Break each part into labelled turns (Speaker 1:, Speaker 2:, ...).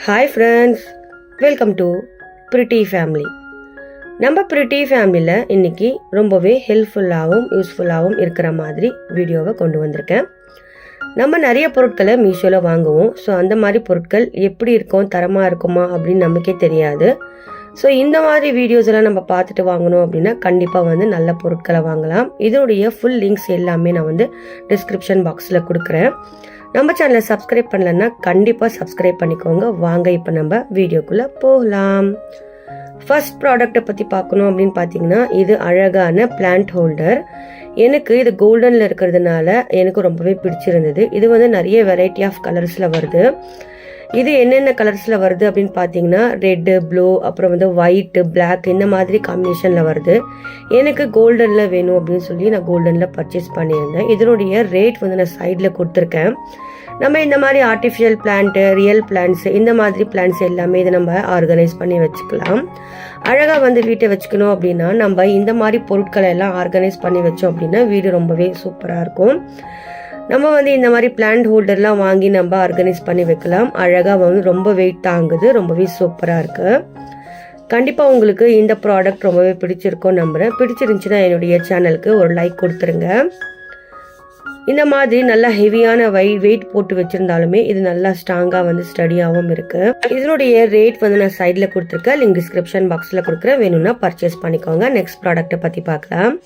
Speaker 1: Hi friends, welcome to pretty family. நம்ம pretty ஃபேமிலியில் இன்றைக்கி ரொம்பவே ஹெல்ப்ஃபுல்லாகவும் யூஸ்ஃபுல்லாகவும் இருக்கிற மாதிரி வீடியோவை கொண்டு வந்திருக்கேன். நம்ம நிறைய பொருட்களை மீஷோவில் வாங்குவோம். ஸோ அந்த மாதிரி பொருட்கள் எப்படி இருக்கும், தரமாக இருக்குமா அப்படின்னு நமக்கே தெரியாது. ஸோ இந்த மாதிரி வீடியோஸ் எல்லாம் நம்ம பார்த்துட்டு வாங்கணும் அப்படின்னா கண்டிப்பாக நல்ல பொருட்களை வாங்கலாம். இதனுடைய ஃபுல் லிங்க்ஸ் எல்லாமே நான் டிஸ்கிரிப்ஷன் பாக்ஸில் கொடுக்குறேன். நம்ம சேனலை சப்ஸ்கிரைப் பண்ணலன்னா கண்டிப்பாக சப்ஸ்கிரைப் பண்ணிக்கோங்க. வாங்க இப்போ நம்ம வீடியோக்குள்ளே போகலாம். ஃபர்ஸ்ட் ப்ராடக்டை பற்றி பார்க்கணும் அப்படின்னு பார்த்தீங்கன்னா, இது அழகான பிளான்ட் ஹோல்டர். எனக்கு இது கோல்டனில் இருக்கிறதுனால எனக்கு ரொம்பவே பிடிச்சிருந்தது. இது நிறைய வெரைட்டி ஆஃப் கலர்ஸில் வருது. இது என்னென்ன கலர்ஸில் வருது அப்படின்னு பார்த்தீங்கன்னா, ரெட்டு, ப்ளூ, அப்புறம் ஒயிட்டு, பிளாக், இந்த மாதிரி காம்பினேஷனில் வருது. எனக்கு கோல்டனில் வேணும் அப்படின்னு சொல்லி நான் கோல்டனில் பர்ச்சேஸ் பண்ணியிருந்தேன். இதனுடைய ரேட் நான் சைடில் கொடுத்துருக்கேன். நம்ம இந்த மாதிரி ஆர்டிஃபிஷியல் பிளான்ட்டு, ரியல் பிளான்ட்ஸ், இந்த மாதிரி பிளான்ட்ஸ் எல்லாமே இதை நம்ம ஆர்கனைஸ் பண்ணி வச்சுக்கலாம். அழகாக வீட்டை வச்சுக்கணும் அப்படின்னா நம்ம இந்த மாதிரி பொருட்களை எல்லாம் ஆர்கனைஸ் பண்ணி வச்சோம் அப்படின்னா வீடு ரொம்பவே சூப்பராக இருக்கும். நம்ம இந்த மாதிரி பிளான்ட் ஹோல்டர்லாம் வாங்கி நம்ம ஆர்கனைஸ் பண்ணி வைக்கலாம். அழகாக ரொம்ப வெயிட் தாங்குது, ரொம்பவே சூப்பராக இருக்குது. கண்டிப்பாக உங்களுக்கு இந்த ப்ராடக்ட் ரொம்பவே பிடிச்சிருக்கும் நம்புகிறேன். பிடிச்சிருந்துச்சுன்னா என்னுடைய சேனலுக்கு ஒரு லைக் கொடுத்துருங்க. இந்த மாதிரி நல்லா ஹெவியான வெயிட் போட்டு வச்சிருந்தாலுமே இது நல்லா ஸ்ட்ராங்காக ஸ்டடியாகவும் இருக்குது. இதனுடைய ரேட் நான் சைடில் கொடுத்துருக்கேன், லிங்க் டிஸ்கிரிப்ஷன் பாக்ஸில் கொடுக்குறேன். வேணும்னா பர்ச்சேஸ் பண்ணிக்கோங்க. நெக்ஸ்ட் ப்ராடக்ட்டை பற்றி பார்க்கலாம்.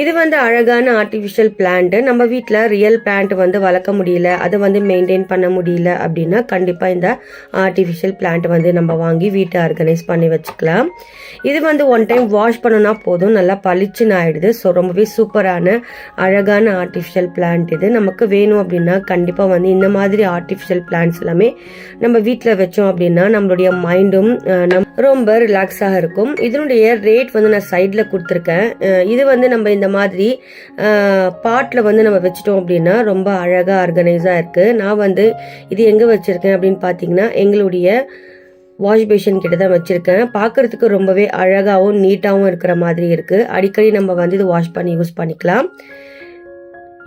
Speaker 1: இது அழகான ஆர்டிஃபிஷியல் பிளான்ட். நம்ம வீட்டில் ரியல் பிளான்ட் வளர்க்க முடியல, அதை மெயின்டைன் பண்ண முடியல அப்படின்னா கண்டிப்பாக இந்த ஆர்டிஃபிஷியல் பிளான்ட் நம்ம வாங்கி வீட்டை ஆர்கனைஸ் பண்ணி வச்சுக்கலாம். இது ஒன் டைம் வாஷ் பண்ணனா போதும், நல்லா பளிச்சுன்னு ஆயிடுது. ஸோ ரொம்பவே சூப்பரான அழகான ஆர்டிஃபிஷியல் பிளான்ட் இது. நமக்கு வேணும் அப்படின்னா கண்டிப்பாக இந்த மாதிரி ஆர்டிஃபிஷியல் பிளான்ட்ஸ் எல்லாமே நம்ம வீட்டில் வச்சோம் அப்படின்னா நம்மளுடைய மைண்டும் ரொம்ப ரிலாக்ஸாக இருக்கும். இதனுடைய ரேட் நான் சைடில் கொடுத்துருக்கேன். இது நம்ம இந்த மாதிரி பாட்டில் நம்ம வச்சிட்டோம் அப்படின்னா ரொம்ப அழகாக ஆர்கனைஸாக இருக்குது. நான் இது எங்கே வச்சுருக்கேன் அப்படின்னு பார்த்தீங்கன்னா, எங்களுடைய வாஷ் பேஷன் கிட்ட தான் வச்சுருக்கேன். பார்க்குறதுக்கு ரொம்பவே அழகாகவும் நீட்டாகவும் இருக்கிற மாதிரி இருக்குது. அடிக்கடி நம்ம இது வாஷ் பண்ணி யூஸ் பண்ணிக்கலாம்.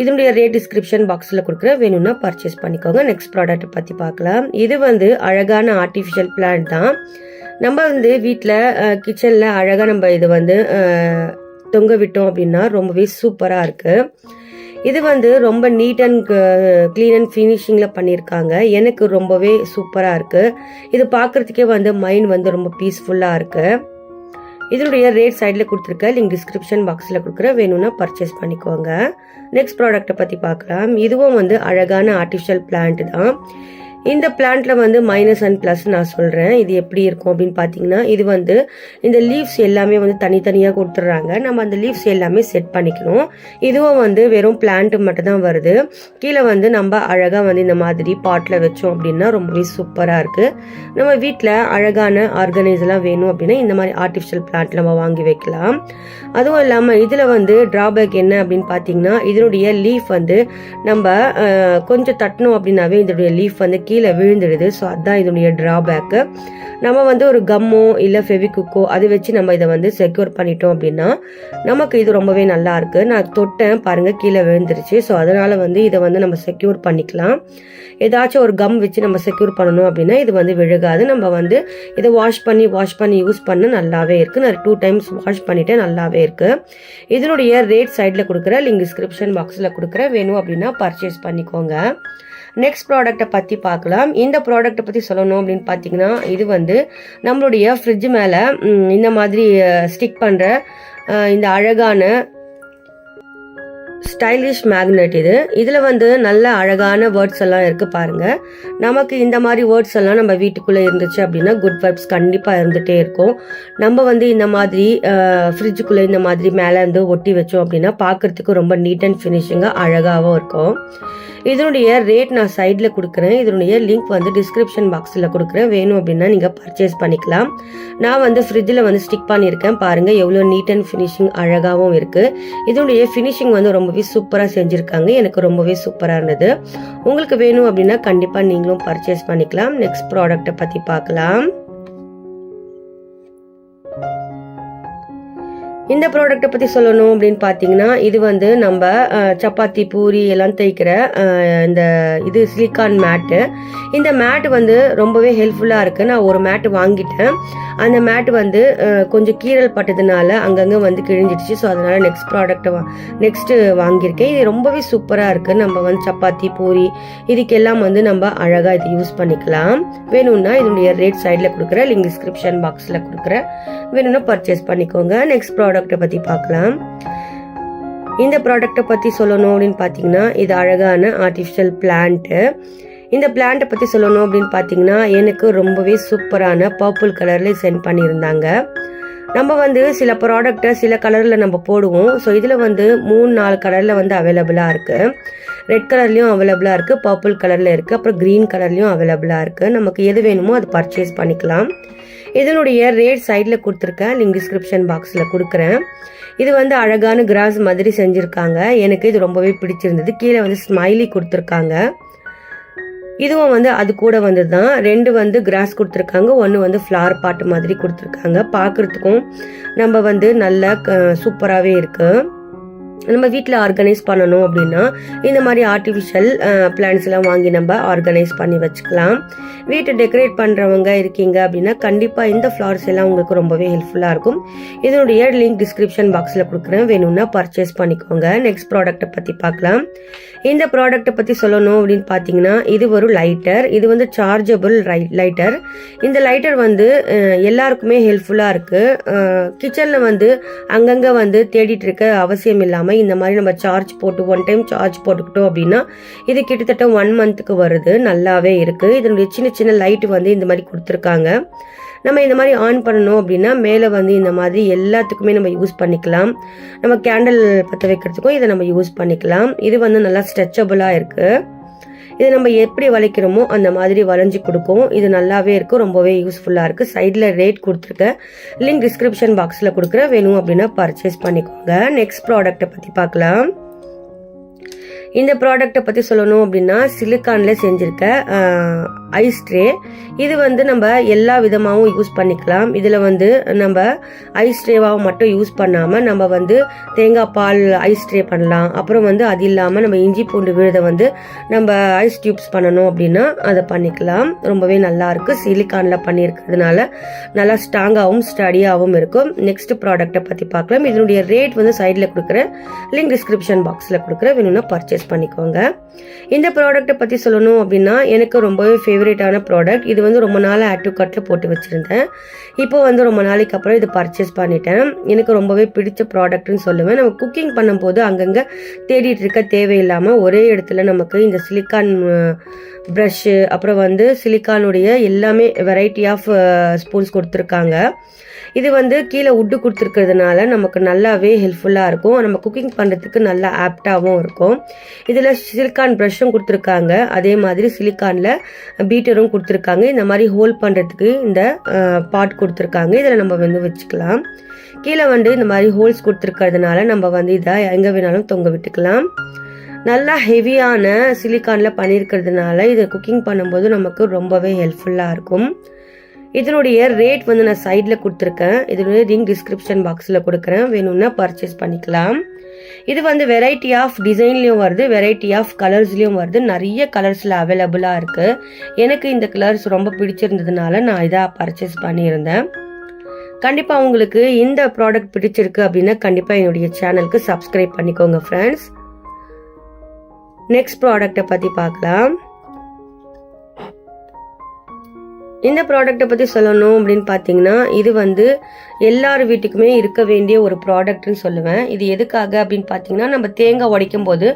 Speaker 1: இதனுடைய ரேட் டிஸ்கிரிப்ஷன் பாக்ஸில் கொடுக்குறேன், வேணும்னா பர்ச்சேஸ் பண்ணிக்கோங்க. நெக்ஸ்ட் ப்ராடக்ட் பற்றி பார்க்கலாம். இது அழகான ஆர்டிஃபிஷியல் பிளான்ட் தான். நம்ம வீட்டில் கிச்சனில் அழகாக நம்ம இது தொங்க விட்டோம் அப்படின்னா ரொம்பவே சூப்பராக இருக்குது. இது ரொம்ப நீட் அண்ட் க்ளீன் அண்ட் ஃபினிஷிங்கில் பண்ணியிருக்காங்க. எனக்கு ரொம்பவே சூப்பராக இருக்குது. இது பார்க்குறதுக்கே மைண்ட் ரொம்ப பீஸ்ஃபுல்லாக இருக்குது. இதனுடைய ரேட் சைடில் கொடுத்துருக்கேன், லிங்க் டிஸ்கிரிப்ஷன் பாக்ஸில் கொடுக்குறேன். வேணும்னா பர்ச்சேஸ் பண்ணிக்கோங்க. நெக்ஸ்ட் ப்ராடக்ட்டை பற்றி பார்க்கலாம். இதுவும் அழகான ஆர்டிஃபிஷியல் பிளான்ட் தான். இந்த பிளான்ட்ல மைனஸ் அண்ட் பிளஸ் நான் சொல்றேன். இது எப்படி இருக்கும் அப்படின்னு பாத்தீங்கன்னா, இது இந்த லீவ்ஸ் எல்லாமே தனித்தனியாக கொடுத்துட்றாங்க. நம்ம அந்த லீவ்ஸ் எல்லாமே செட் பண்ணிக்கணும். இதுவும் வெறும் பிளான்ட் மட்டும் தான் வருது. கீழே நம்ம அழகா இந்த மாதிரி பாட்ல வச்சோம் அப்படின்னா ரொம்பவே சூப்பரா இருக்கு. நம்ம வீட்டில் அழகான ஆர்கனைஸ் எல்லாம் வேணும் அப்படின்னா இந்த மாதிரி ஆர்டிஃபிஷியல் பிளான்ட் நம்ம வாங்கி வைக்கலாம். அதுவும் இல்லாமல் இதுல டிராபேக் என்ன அப்படின்னு பாத்தீங்கன்னா, இதனுடைய லீஃப் நம்ம கொஞ்சம் தட்டணும் அப்படின்னாவே இதனுடைய லீஃப் கீழே விழுந்துடுது. ஸோ அதுதான் இதனுடைய டிராபேக்கு. நம்ம ஒரு கம்மோ இல்லை ஃபெவிகுக்கோ அதை வச்சு நம்ம இதை செக்யூர் பண்ணிட்டோம் அப்படின்னா நமக்கு இது ரொம்பவே நல்லா இருக்கு. நான் தொட்டேன் பாருங்க, கீழே விழுந்துருச்சு. ஸோ அதனால இதை நம்ம செக்யூர் பண்ணிக்கலாம். ஏதாச்சும் ஒரு கம் வச்சு நம்ம செக்யூர் பண்ணணும் அப்படின்னா இது விழுகாது. நம்ம இதை வாஷ் பண்ணி யூஸ் பண்ண நல்லாவே இருக்கு. நான் 2 times வாஷ் பண்ணிட்டு நல்லாவே இருக்கு. இதனுடைய ரேட் சைடில் கொடுக்குற லிங்க் டிஸ்கிரிப்ஷன் பாக்ஸில் கொடுக்குற, வேணும் அப்படின்னா பர்ச்சேஸ் பண்ணிக்கோங்க. நெக்ஸ்ட் ப்ராடக்ட்டை பற்றி பார்க்கலாம். இந்த ப்ராடக்ட்டை பற்றி சொல்லணும் அப்படின்னு பார்த்தீங்கன்னா, இது நம்மளுடைய ஃப்ரிட்ஜ் மேலே இந்த மாதிரி ஸ்டிக் பண்ணுற இந்த அழகான ஸ்டைலிஷ் மேக்னெட். இதில் நல்ல அழகான வேர்ட்ஸ் எல்லாம் இருக்குது பாருங்கள். நமக்கு இந்த மாதிரி வேர்ட்ஸ் எல்லாம் நம்ம வீட்டுக்குள்ளே இருந்துச்சு அப்படின்னா குட் வைப்ஸ் கண்டிப்பாக இருந்துகிட்டே இருக்கும். நம்ம இந்த மாதிரி ஃப்ரிட்ஜுக்குள்ளே இந்த மாதிரி மேலே ஒட்டி வச்சோம் அப்படின்னா பார்க்குறதுக்கு ரொம்ப நீட் அண்ட் ஃபினிஷிங்காக அழகாகவும் இருக்கும். இதனுடைய ரேட் நான் சைடில் கொடுக்குறேன். இதனுடைய லிங்க் டிஸ்கிரிப்ஷன் பாக்ஸில் கொடுக்குறேன். வேணும் அப்படின்னா நீங்கள் பர்ச்சேஸ் பண்ணிக்கலாம். நான் ஃப்ரிட்ஜில் ஸ்டிக் பண்ணியிருக்கேன் பாருங்கள், எவ்வளோ நீட் அண்ட் ஃபினிஷிங் அழகாகவும் இருக்குது. இதனுடைய ஃபினிஷிங் ரொம்பவே சூப்பராக செஞ்சுருக்காங்க. எனக்கு ரொம்பவே சூப்பராக இருந்தது. உங்களுக்கு வேணும் அப்படின்னா கண்டிப்பாக நீங்களும் பர்ச்சேஸ் பண்ணிக்கலாம். நெக்ஸ்ட் ப்ராடக்ட்டை பற்றி பார்க்கலாம். இந்த ப்ராடக்ட்டை பற்றி சொல்லணும் அப்படின்னு பார்த்தீங்கன்னா இது வந்து நம்ம சப்பாத்தி பூரி எல்லாம் தேய்க்கிற இந்த இது சிலிக்கான் மேட்டு. இந்த மேட்டு வந்து ரொம்பவே ஹெல்ப்ஃபுல்லாக இருக்குது. நான் ஒரு மேட்டு வாங்கிட்டேன். அந்த மேட்டு வந்து கொஞ்சம் கீறல் பட்டதுனால அங்கங்கே வந்து கிழிஞ்சிடுச்சு. ஸோ அதனால் நெக்ஸ்ட்டு வாங்கியிருக்கேன். இது ரொம்பவே சூப்பராக இருக்குது. நம்ம வந்து சப்பாத்தி பூரி இதுக்கெல்லாம் வந்து நம்ம அழகாக இதை யூஸ் பண்ணிக்கலாம். வேணும்னா இதனுடைய ரேட் சைடில் கொடுக்குறேன், லிங்க் டிஸ்கிரிப்ஷன் பாக்ஸில் கொடுக்குறேன், வேணும்னா பர்ச்சேஸ் பண்ணிக்கோங்க. நெக்ஸ்ட் ப்ராடக்ட்டை பற்றி பார்க்கலாம். இந்த ப்ராடக்ட்டை பற்றி சொல்லணும் அப்படின்னு பார்த்தீங்கன்னா இது அழகான ஆர்டிஃபிஷியல் பிளான்ட்டு. இந்த பிளான்ட்டை பற்றி சொல்லணும் அப்படின்னு பார்த்தீங்கன்னா எனக்கு ரொம்பவே சூப்பரான பர்பிள் கலரில் சென்ட் பண்ணியிருந்தாங்க. நம்ம வந்து சில ப்ராடக்டை சில கலரில் நம்ம போடுவோம். ஸோ இதில் வந்து 3-4 கலரில் வந்து அவைலபிளாக இருக்குது. ரெட் கலர்லேயும் அவைலபிளாக இருக்குது, பர்பிள் கலரில் இருக்குது, அப்புறம் க்ரீன் கலர்லேயும் அவைலபிளாக இருக்குது. நமக்கு எது வேணுமோ அது பர்ச்சேஸ் பண்ணிக்கலாம். இதனுடைய ரேட் சைடில் கொடுத்துருக்கேன், லிங்க் டிஸ்கிரிப்ஷன் பாக்ஸில் கொடுக்குறேன். இது வந்து அழகான கிராஸ் மாதிரி செஞ்சுருக்காங்க. எனக்கு இது ரொம்பவே பிடிச்சிருந்தது. கீழே வந்து ஸ்மைலி கொடுத்துருக்காங்க. இதுவும் வந்து அது கூட வந்து தான் 2 வந்து கிராஸ் கொடுத்துருக்காங்க, 1 வந்து ஃப்ளவர் பாட்டு மாதிரி கொடுத்துருக்காங்க. பார்க்குறதுக்கும் நம்ம வந்து நல்லா சூப்பராகவே இருக்குது. நம்ம வீட்டில் ஆர்கனைஸ் பண்ணணும் அப்படின்னா இந்த மாதிரி ஆர்டிஃபிஷியல் பிளான்ஸ் எல்லாம் வாங்கி நம்ம ஆர்கனைஸ் பண்ணி வச்சுக்கலாம். வீட்டை டெக்கரேட் பண்ணுறவங்க இருக்கீங்க அப்படின்னா கண்டிப்பாக இந்த ஃப்ளவர்ஸ் எல்லாம் உங்களுக்கு ரொம்பவே ஹெல்ப்ஃபுல்லாக இருக்கும். இதனுடைய லிங்க் டிஸ்கிரிப்ஷன் பாக்ஸில் கொடுக்குறேன், வேணும்னா பர்ச்சேஸ் பண்ணிக்கோங்க. நெக்ஸ்ட் ப்ராடக்ட்டை பற்றி பார்க்கலாம். இந்த ப்ராடக்ட்டை பற்றி சொல்லணும் அப்படின்னு பார்த்தீங்கன்னா இது ஒரு லைட்டர். இது வந்து சார்ஜபிள் லைட்டர். இந்த லைட்டர் வந்து எல்லாருக்குமே ஹெல்ப்ஃபுல்லாக இருக்குது. கிச்சனில் வந்து அங்கங்கே வந்து தேடிட்டு இருக்க அவசியம் இல்லாமல் இந்த மாதிரி நம்ம சார்ஜ் போட்டு 1 டைம் சார்ஜ் போட்டுக்கிட்டோம் அப்படின்னா இது கிட்டத்தட்ட 1 மந்த்துக்கு வருது. நல்லாவே இருக்குது. இதனுடைய சின்ன சின்ன லைட் வந்து இந்த மாதிரி கொடுத்துருக்காங்க. நம்ம இந்த மாதிரி ஆன் பண்ணணும் அப்படின்னா மேலே வந்து இந்த மாதிரி எல்லாத்துக்குமே நம்ம யூஸ் பண்ணிக்கலாம். நம்ம கேண்டில் பற்ற வைக்கிறதுக்கும் இதை நம்ம யூஸ் பண்ணிக்கலாம். இது வந்து நல்லா ஸ்ட்ரெச்சபிளாக இருக்குது. இது நம்ம எப்படி வளைக்கிறோமோ அந்த மாதிரி வளைஞ்சு கொடுக்கும். இது நல்லாவே இருக்கும், ரொம்பவே யூஸ்ஃபுல்லாக இருக்குது. சைடில் ரேட் கொடுத்துருக்கேன், லிங்க் டிஸ்கிரிப்ஷன் பாக்ஸில் கொடுக்குறேன், வேணும் அப்படின்னா பர்ச்சேஸ் பண்ணிக்கோங்க. நெக்ஸ்ட் ப்ராடக்ட்டை பற்றி பார்க்கலாம். இந்த ப்ராடக்ட்டை பற்றி சொல்லணும் அப்படின்னா சிலிக்கானில் செஞ்சுருக்க ஐஸ் ட்ரே. இது வந்து நம்ம எல்லா விதமாகவும் யூஸ் பண்ணிக்கலாம். இதில் வந்து நம்ம ஐஸ் ட்ரேவாக மட்டும் யூஸ் பண்ணாமல் நம்ம வந்து தேங்காய் பால் ஐஸ் ட்ரே பண்ணலாம். அப்புறம் வந்து அது இல்லாமல் நம்ம இஞ்சி பூண்டு விழுதை வந்து நம்ம ஐஸ் டியூப்ஸ் பண்ணணும் அப்படின்னா அதை பண்ணிக்கலாம். ரொம்பவே நல்லாயிருக்கு. சிலிக்கானில் பண்ணியிருக்கிறதுனால நல்லா ஸ்ட்ராங்காகவும் ஸ்டடியாகவும் இருக்கும். நெக்ஸ்ட் ப்ராடக்ட்டை பற்றி பார்க்கலாம். இதனுடைய ரேட் வந்து சைடில் கொடுக்குறேன், லிங்க் டிஸ்கிரிப்ஷன் பாக்ஸில் கொடுக்குறேன், வேணும்னா பர்ச்சேஸ் பண்ணிக்கோங்க. இந்த ப்ராடக்ட்டை பற்றி சொல்லணும் அப்படின்னா எனக்கு ரொம்பவே ஃபேவரட்டான ப்ராடக்ட். இது வந்து ரொம்ப நாள் ஆட் டு கட்டில் போட்டு வச்சுருந்தேன். இப்போ வந்து ரொம்ப நாளைக்கு அப்புறம் இது பர்ச்சேஸ் பண்ணிட்டேன். எனக்கு ரொம்பவே பிடிச்ச ப்ராடக்ட்னு சொல்லுவேன். நம்ம குக்கிங் பண்ணும்போது அங்கங்கே தேடிட்டு இருக்க தேவையில்லாமல் ஒரே இடத்துல நமக்கு இந்த சிலிக்கான் ப்ரஷ்ஷு, அப்புறம் வந்து சிலிக்கானுடைய எல்லாமே வெரைட்டி ஆஃப் ஸ்பூன்ஸ் கொடுத்துருக்காங்க. இது வந்து கீழே உட்டு கொடுத்துருக்கிறதுனால நமக்கு நல்லாவே ஹெல்ப்ஃபுல்லாக இருக்கும். நம்ம குக்கிங் பண்ணுறதுக்கு நல்லா ஆப்டாகவும் இருக்கும். இதில் சிலிக்கான் ப்ரஷ்ஷும் கொடுத்துருக்காங்க, அதே மாதிரி சிலிக்கானில் பீட்டரும் கொடுத்துருக்காங்க. இந்த மாதிரி ஹோல்ட் பண்ணுறதுக்கு இந்த பாட் கொடுத்துருக்காங்க. இதில் நம்ம வந்து வச்சுக்கலாம். கீழே வந்து இந்த மாதிரி ஹோல்ஸ் கொடுத்துருக்கிறதுனால நம்ம வந்து இதை எங்கே வேணாலும் தொங்க விட்டுக்கலாம். நல்லா ஹெவியான சிலிக்கானில் பண்ணியிருக்கிறதுனால இதை குக்கிங் பண்ணும்போது நமக்கு ரொம்பவே ஹெல்ப்ஃபுல்லாக இருக்கும். இதனுடைய ரேட் வந்து நான் சைடில் கொடுத்துருக்கேன், இதனுடைய லிங்க் டிஸ்கிரிப்ஷன் பாக்ஸில் கொடுக்குறேன், வேணும்னா பர்ச்சேஸ் பண்ணிக்கலாம். இது வந்து வெரைட்டி ஆஃப் டிசைன்லேயும் வருது, வெரைட்டி ஆஃப் கலர்ஸ்லேயும் வருது. நிறைய கலர்ஸில் அவைலபிளாக இருக்குது. எனக்கு இந்த கலர்ஸ் ரொம்ப பிடிச்சிருந்ததுனால நான் இதை பர்ச்சேஸ் பண்ணியிருந்தேன். கண்டிப்பாக உங்களுக்கு இந்த ப்ராடக்ட் பிடிச்சிருக்கு அப்படின்னா கண்டிப்பாக என்னுடைய சேனலுக்கு சப்ஸ்கிரைப் பண்ணிக்கோங்க ஃப்ரெண்ட்ஸ். நெக்ஸ்ட் ப்ராடக்ட்டை பற்றி பார்க்கலாம். இந்த ப்ராடக்ட்டை பற்றி சொல்லணும் அப்படின்னு பார்த்தீங்கன்னா இது வந்து எல்லார் வீட்டுக்குமே இருக்க வேண்டிய ஒரு ப்ராடக்ட்னு சொல்லுவேன். இது எதுக்காக அப்படின்னு பார்த்தீங்கன்னா நம்ம தேங்காய் உடைக்கும் போது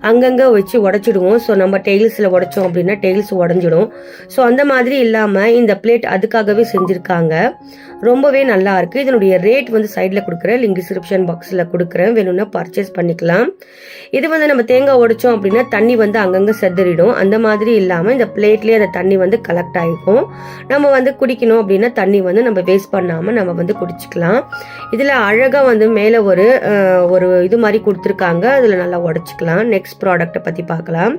Speaker 1: அங்கங்கே வச்சு உடச்சிடுவோம். ஸோ நம்ம டெய்ல்ஸில் உடைச்சோம் அப்படின்னா டெய்ல்ஸ் உடஞ்சிடும். ஸோ அந்த மாதிரி இல்லாமல் இந்த பிளேட் அதுக்காகவே செஞ்சுருக்காங்க. ரொம்பவே நல்லா இருக்குது. இதனுடைய ரேட் வந்து சைடில் கொடுக்குறேன், லிங்க் டிஸ்கிரிப்ஷன் பாக்ஸில் கொடுக்குறேன், வேணும்னா பர்ச்சேஸ் பண்ணிக்கலாம். இது வந்து நம்ம தேங்காய் உடைச்சோம் அப்படின்னா தண்ணி வந்து அங்கங்கே செதறிடும். அந்த மாதிரி இல்லாமல் இந்த பிளேட்லேயே அந்த தண்ணி வந்து கலெக்ட் ஆகிக்கும். நம்ம வந்து குடிக்கணும் அப்படின்னா தண்ணி வந்து நம்ம வேஸ்ட் பண்ணாமல் நம்ம வந்து குடிச்சிக்கலாம். இதில் அழகாக வந்து மேலே ஒரு இது மாதிரி கொடுத்துருக்காங்க, அதில் நல்லா உடச்சிக்கலாம். நெக்ஸ்ட் ப்ராடக்ட்டை பற்றி பார்க்கலாம்.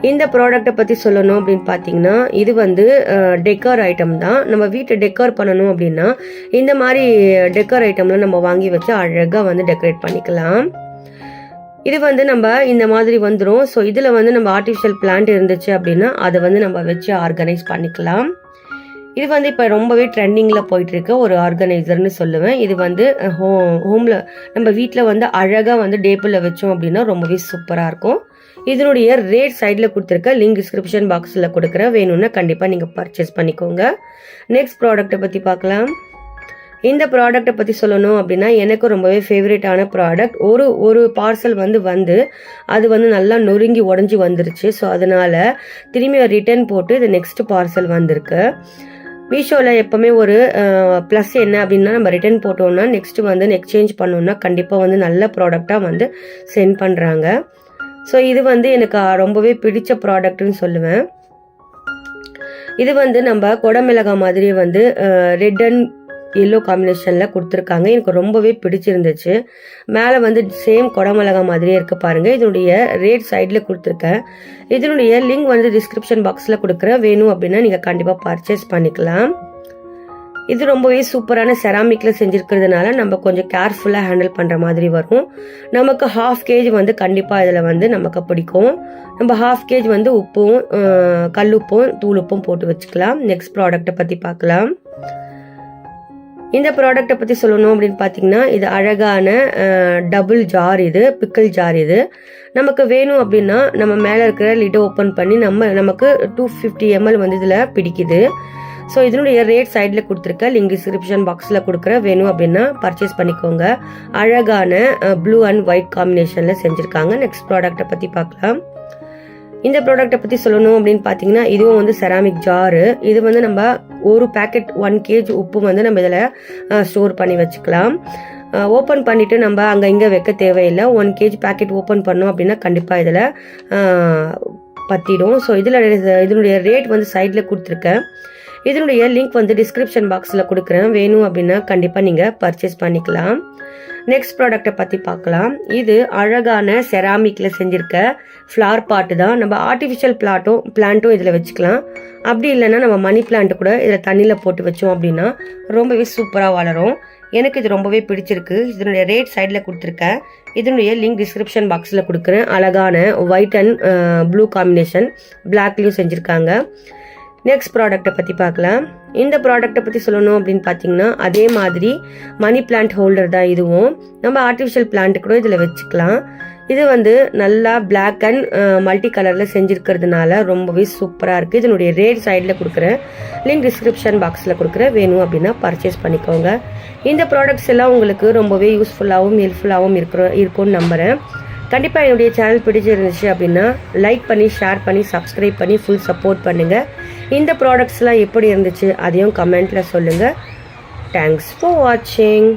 Speaker 1: இந்த ப்ராடக்ட்டை பற்றி சொல்லணும் அப்படின்னு பார்த்தீங்கன்னா இது வந்து டெக்கர் ஐட்டம் தான். நம்ம வீட்டை டெக்கர் பண்ணணும் அப்படின்னா இந்த மாதிரி டெக்கர் ஐட்டம்லாம் நம்ம வாங்கி வச்சு அழகாக வந்து டெக்கரேட் பண்ணிக்கலாம். இது வந்து நம்ம இந்த மாதிரி வந்துடும். ஸோ இதில் வந்து நம்ம ஆர்டிஃபிஷியல் பிளான்ட் இருந்துச்சு அப்படின்னா அதை வந்து நம்ம வச்சு ஆர்கனைஸ் பண்ணிக்கலாம். இது வந்து இப்போ ரொம்பவே ட்ரெண்டிங்கில் போயிட்டுருக்க ஒரு ஆர்கனைசர்னு சொல்லுவேன். இது வந்து ஹோமில் நம்ம வீட்டில் வந்து அழகாக வந்து டேபிளில் வச்சோம் அப்படின்னா ரொம்பவே சூப்பராக இருக்கும். இதனுடைய ரேட் சைடில் கொடுத்துருக்க லிங்க் டிஸ்கிரிப்ஷன் பாக்ஸில் கொடுக்குற, வேணும்னா கண்டிப்பாக நீங்கள் பர்ச்சேஸ் பண்ணிக்கோங்க. நெக்ஸ்ட் ப்ராடக்ட்டை பற்றி பார்க்கலாம். இந்த ப்ராடக்ட்டை பற்றி சொல்லணும் அப்படின்னா எனக்கு ரொம்பவே ஃபேவரட்டான ப்ராடக்ட். ஒரு பார்சல் வந்து அது வந்து நல்லா நொறுங்கி உடஞ்சி வந்துருச்சு. ஸோ அதனால் திரும்பி ரிட்டர்ன் போட்டு இது நெக்ஸ்ட் பார்சல் வந்திருக்கு. மீஷோவில் எப்போவுமே ஒரு ப்ளஸ் என்ன அப்படின்னா நம்ம ரிட்டர்ன் போட்டோம்னா நெக்ஸ்ட்டு வந்து எக்ஸ்சேஞ்ச் பண்ணோம்னா கண்டிப்பாக வந்து நல்ல ப்ராடக்டாக வந்து சென்ட் பண்ணுறாங்க. ஸோ இது வந்து எனக்கு ரொம்பவே பிடிச்ச ப்ராடக்ட்னு சொல்லுவேன். இது வந்து நம்ம குடமிளகா மாதிரி வந்து ரெட் அண்ட் எல்லோ காம்பினேஷனில் கொடுத்துருக்காங்க. எனக்கு ரொம்பவே பிடிச்சிருந்துச்சு. மேலே வந்து சேம் குடமிளகா மாதிரியே இருக்க பாருங்கள். இதனுடைய ரேட் சைடில் கொடுத்துருக்கேன். இதனுடைய லிங்க் வந்து டிஸ்கிரிப்ஷன் பாக்ஸில் கொடுக்குறேன். வேணும் அப்படின்னா நீங்கள் கண்டிப்பாக பர்ச்சேஸ் பண்ணிக்கலாம். இது ரொம்பவே சூப்பரான செராமிக்கில் செஞ்சுருக்கிறதுனால நம்ம கொஞ்சம் கேர்ஃபுல்லாக ஹேண்டில் பண்ணுற மாதிரி வரும். நமக்கு 1/2 kg வந்து கண்டிப்பாக இதில் வந்து நமக்கு பிடிக்கும். நம்ம 1/2 kg வந்து உப்பும் கல்லுப்பும் தூளுப்பும் போட்டு வச்சுக்கலாம். நெக்ஸ்ட் ப்ராடக்ட்டை பற்றி பார்க்கலாம். இந்த ப்ராடக்ட்டை பற்றி சொல்லணும் அப்படின்னு பார்த்தீங்கன்னா இது அழகான டபுள் ஜார், இது பிக்கிள் ஜார். இது நமக்கு வேணும் அப்படின்னா நம்ம மேலே இருக்கிற லிட்டை ஓப்பன் பண்ணி நமக்கு 250 ml வந்து இதில் பிடிக்குது. ஸோ இதனுடைய ரேட் சைடில் கொடுத்துருக்க லிங்க் டிஸ்கிரிப்ஷன் பாக்ஸில் கொடுக்குற, வேணும் அப்படின்னா பர்ச்சேஸ் பண்ணிக்கோங்க. அழகான ப்ளூ அண்ட் ஒயிட் காம்பினேஷனில் செஞ்சுருக்காங்க. நெக்ஸ்ட் ப்ராடக்ட்டை பற்றி பார்க்கலாம். இந்த ப்ராடக்ட்டை பற்றி சொல்லணும் அப்படின்னு பார்த்தீங்கன்னா இதுவும் வந்து செராமிக் ஜாரு. இது வந்து நம்ம ஒரு பேக்கெட் 1 kg உப்பு வந்து நம்ம இதில் ஸ்டோர் பண்ணி வச்சுக்கலாம். ஓப்பன் பண்ணிவிட்டு நம்ம அங்கே இங்கே வைக்க தேவையில்லை. 1 kg பேக்கெட் ஓப்பன் பண்ணோம் அப்படின்னா கண்டிப்பாக இதில் பற்றிடும். ஸோ இதனுடைய ரேட் வந்து சைடில் கொடுத்துருக்கேன். இதனுடைய லிங்க் வந்து டிஸ்கிரிப்ஷன் பாக்ஸில் கொடுக்குறேன். வேணும் அப்படின்னா கண்டிப்பாக நீங்கள் பர்ச்சேஸ் பண்ணிக்கலாம். நெக்ஸ்ட் ப்ராடக்ட்டை பற்றி பார்க்கலாம். இது அழகான செராமிக்கில் செஞ்சுருக்க ஃப்ளவர் பாட்டு தான். நம்ம ஆர்டிஃபிஷியல் பிளான்ட்டும் இதில் வச்சுக்கலாம். அப்படி இல்லைன்னா நம்ம மணி பிளான்ட்டு கூட இதில் தண்ணியில் போட்டு வச்சோம் அப்படின்னா ரொம்பவே சூப்பராக வளரும். எனக்கு இது ரொம்பவே பிடிச்சிருக்கு. இதனுடைய ரேட் சைடில் கொடுத்துருக்கேன். இதனுடைய லிங்க் டிஸ்கிரிப்ஷன் பாக்ஸில் கொடுக்குறேன். அழகான ஒயிட் அண்ட் ப்ளூ காம்பினேஷன் பிளாக்லேயும் செஞ்சுருக்காங்க. நெக்ஸ்ட் ப்ராடக்ட்டை பற்றி பார்க்கலாம். இந்த ப்ராடக்ட்டை பற்றி சொல்லணும் அப்படின்னு பார்த்தீங்கன்னா அதே மாதிரி மணி பிளான்ட் ஹோல்டர் தான் இதுவும். நம்ம ஆர்டிஃபிஷியல் பிளான்ட் கூட இதில் வச்சுக்கலாம். இது வந்து நல்லா பிளாக் அண்ட் மல்டி கலரில் செஞ்சுருக்கிறதுனால ரொம்பவே சூப்பராக இருக்குது. இதனுடைய ரேட் சைடில் கொடுக்குறேன். லிங்க் டிஸ்கிரிப்ஷன் பாக்ஸில் கொடுக்குறேன். வேணும் அப்படின்னா பர்ச்சேஸ் பண்ணிக்கோங்க. இந்த ப்ராடக்ட்ஸ் எல்லாம் உங்களுக்கு ரொம்பவே யூஸ்ஃபுல்லாகவும் ஹெல்ப்ஃபுல்லாகவும் இருக்கும்னு நம்புகிறேன். கண்டிப்பாக என்னுடைய சேனல் பிடிச்சிருந்துச்சு அப்படின்னா லைக் பண்ணி, ஷேர் பண்ணி, சப்ஸ்கிரைப் பண்ணி ஃபுல் சப்போர்ட் பண்ணுங்கள். இந்த ப்ராடக்ட்ஸ்லாம் எப்படி இருந்துச்சு அதையும் கமெண்ட்டில் சொல்லுங்கள். தேங்க்ஸ் ஃபார் வாட்சிங்.